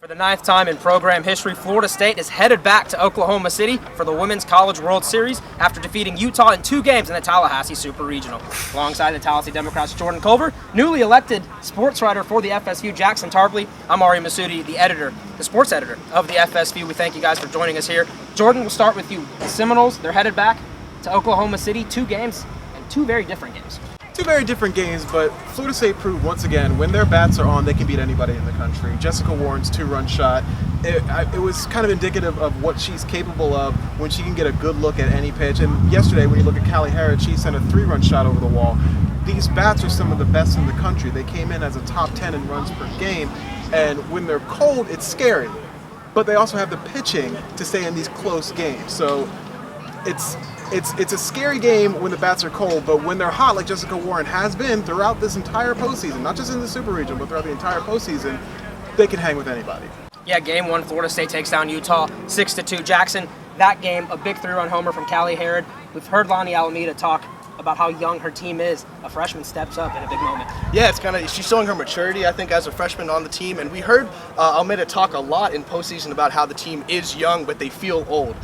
For the 9th time in program history, Florida State is headed back to Oklahoma City for the Women's College World Series after defeating Utah in 2 games in the Tallahassee Super Regional. Alongside the Tallahassee Democrats' Jordan Culver, newly elected sports writer for the FSView, Jackson Tarpley, I'm Ariya, Massoudi, the sports editor of the FSView. We thank you guys for joining us here. Jordan, we'll start with you. The Seminoles, they're headed back to Oklahoma City, 2 games and 2 very different games. 2 very different games, but Florida State proved once again when their bats are on, they can beat anybody in the country. Jessica Warren's 2-run shot, it was kind of indicative of what she's capable of when she can get a good look at any pitch. And yesterday, when you look at Callie Harrod, she sent a 3-run shot over the wall. These bats are some of the best in the country. They came in as a top 10 in runs per game, and when they're cold, it's scary. But they also have the pitching to stay in these close games. So it's a scary game when the bats are cold, but when they're hot, like Jessica Warren has been throughout this entire postseason, not just in the Super Region, but throughout the entire postseason, they can hang with anybody. Yeah, game 1, Florida State takes down Utah 6-2. Jackson, that game, a big 3-run homer from Callie Harrod. We've heard Lonnie Alameda talk about how young her team is. A freshman steps up in a big moment. Yeah, she's showing her maturity, I think, as a freshman on the team. And we heard Alameda talk a lot in postseason about how the team is young, but they feel old.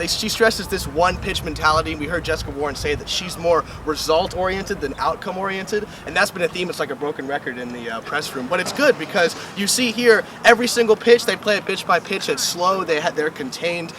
She stresses this one-pitch mentality. We heard Jessica Warren say that she's more result-oriented than outcome-oriented, and that's been a theme. It's like a broken record in the press room. But it's good because you see here every single pitch, they play it pitch by pitch. It's slow. They're contained.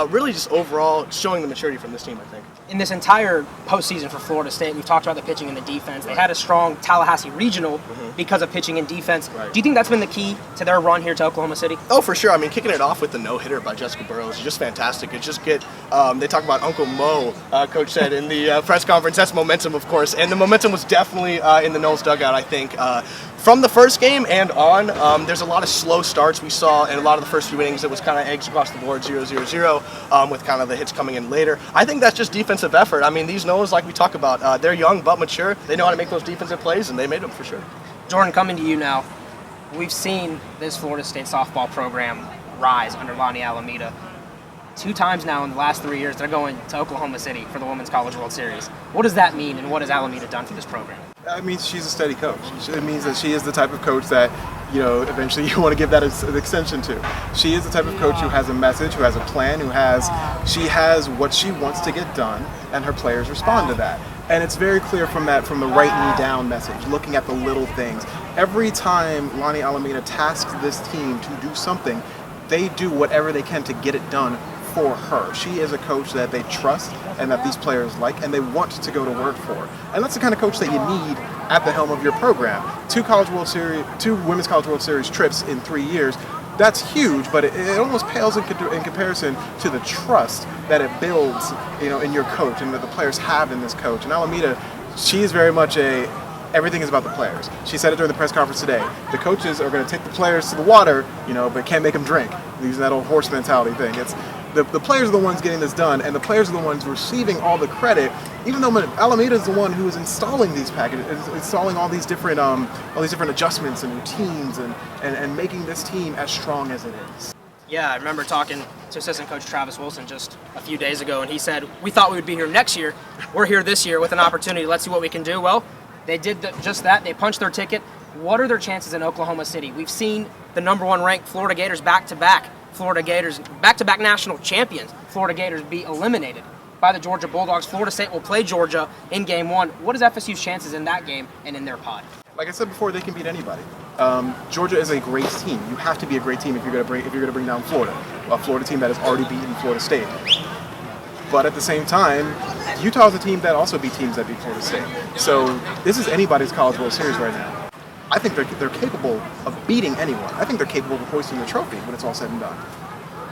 Really just overall showing the maturity from this team, I think. In this entire postseason for Florida State, we've talked about the pitching and the defense. They had a strong Tallahassee regional because of pitching and defense. Right. Do you think that's been the key to their run here to Oklahoma City? Oh, for sure. I mean, kicking it off with the no-hitter by Jessica Burrows is just fantastic. It just they talk about Uncle Mo, Coach said in the press conference. That's momentum, of course. And the momentum was definitely in the Noles dugout, I think. From the first game and on, there's a lot of slow starts we saw in a lot of the first few innings. It was kind of eggs across the board, 0-0-0, with kind of the hits coming in later. I think that's just defensive effort. I mean, these Noles, like we talk about, they're young but mature. They know how to make those defensive plays, and they made them for sure. Jordan, coming to you now. We've seen this Florida State softball program rise under Lonnie Alameda. 2 times now in the last 3 years, they're going to Oklahoma City for the Women's College World Series. What does that mean, and what has Alameda done for this program? It means she's a steady coach. It means that she is the type of coach that, eventually you want to give that an extension to. She is the type of coach who has a message, who has a plan, she has what she wants to get done, and her players respond to that. And it's very clear from the write me down message, looking at the little things. Every time Lonnie Alameda tasks this team to do something, they do whatever they can to get it done for her. She is a coach that they trust and that these players like and they want to go to work for. And that's the kind of coach that you need at the helm of your program. 2 Women's College World Series trips in 3 years. That's huge, but it almost pales in comparison to the trust that it builds, in your coach and that the players have in this coach. And Alameda, she is very much everything is about the players. She said it during the press conference today. The coaches are going to take the players to the water, but can't make them drink. Using that old horse mentality thing. It's the players are the ones getting this done, and the players are the ones receiving all the credit. Even though Alameda is the one who is installing these packages, installing all these different adjustments and routines, and making this team as strong as it is. Yeah, I remember talking to assistant coach Travis Wilson just a few days ago, and he said, we thought we would be here next year. We're here this year with an opportunity. Let's see what we can do. Well, they did just that. They punched their ticket. What are their chances in Oklahoma City? We've seen the #1 ranked Florida Gators back-to-back. Florida Gators, back-to-back national champions, Florida Gators be eliminated by the Georgia Bulldogs. Florida State will play Georgia in game 1. What is FSU's chances in that game and in their pod? Like I said before, they can beat anybody. Georgia is a great team. You have to be a great team if you're going to bring down Florida, a Florida team that has already beaten Florida State. But at the same time, Utah is a team that also beat teams that beat Florida State. So this is anybody's College World Series right now. I think they're capable of beating anyone. I think they're capable of hoisting the trophy when it's all said and done.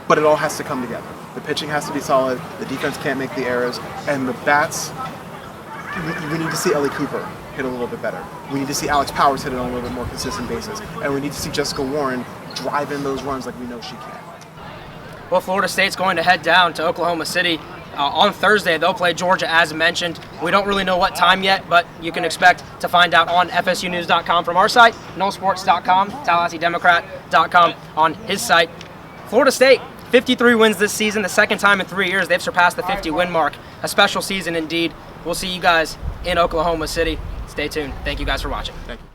But it all has to come together. The pitching has to be solid, the defense can't make the errors, and the bats, we need to see Ellie Cooper hit a little bit better. We need to see Alex Powers hit it on a little bit more consistent basis. And we need to see Jessica Warren drive in those runs like we know she can. Well, Florida State's going to head down to Oklahoma City. On Thursday, they'll play Georgia, as mentioned. We don't really know what time yet, but you can expect to find out on FSUnews.com from our site, NoleSports.com, TallahasseeDemocrat.com on his site. Florida State, 53 wins this season, the 2nd time in 3 years they've surpassed the 50-win mark. A special season indeed. We'll see you guys in Oklahoma City. Stay tuned. Thank you guys for watching. Thank you.